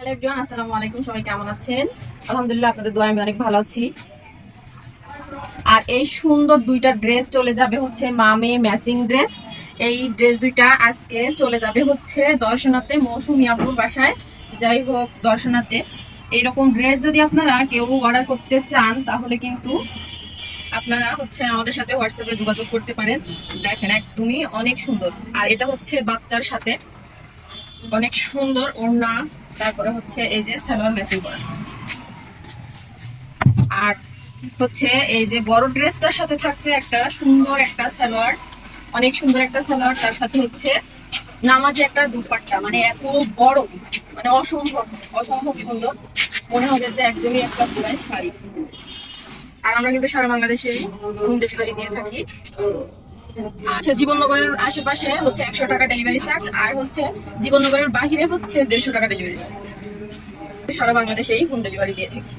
Hello everyone, আসসালামু আলাইকুম। সবাই কেমন আছেন? আলহামদুলিল্লাহ, আপনাদের দোয়ায় আমি অনেক ভালো আছি। আর এই সুন্দর দুইটা ড্রেস চলে যাবে হচ্ছে মামে ম্যাচিং ড্রেস। এই ড্রেস দুইটা আজকে চলে যাবে হচ্ছে দর্শনাতে, মৌসুমী আপুর বাসায়। যাই হোক, দর্শনাতে এইরকম ড্রেস যদি আপনারা কেউ অর্ডার করতে চান তাহলে কিন্তু আপনারা হচ্ছে আমাদের সাথে হোয়াটসঅ্যাপে যোগাযোগ করতে পারেন। দেখেন, একদমই অনেক সুন্দর। আর এটা হচ্ছে বাচ্চার সাথে অনেক সুন্দর ওড়না, তারপরে হচ্ছে এই যে সালোয়ার ম্যাচিং করা। আর হচ্ছে এই যে বড় ড্রেসটার সাথে থাকছে একটা সুন্দর একটা সালোয়ার, অনেক সুন্দর একটা সালোয়ার। তার সাথে হচ্ছে নামাজি একটা দুপাট্টা, মানে এত বড়, মানে অসম্ভব অসম্ভব সুন্দর। মনে হবে যে একদমই একটা পুরাই শাড়ি। আর আমরা কিন্তু সারা বাংলাদেশেই হোম ডেলিভারি দিয়ে থাকি। আচ্ছা, জীবননগরের আশেপাশে হচ্ছে 100 টাকা ডেলিভারি চার্জ, আর হচ্ছে জীবননগরের বাহিরে হচ্ছে 150 টাকা ডেলিভারি চার্জ। সারা বাংলাদেশেই হোম ডেলিভারি দিয়ে থাকি।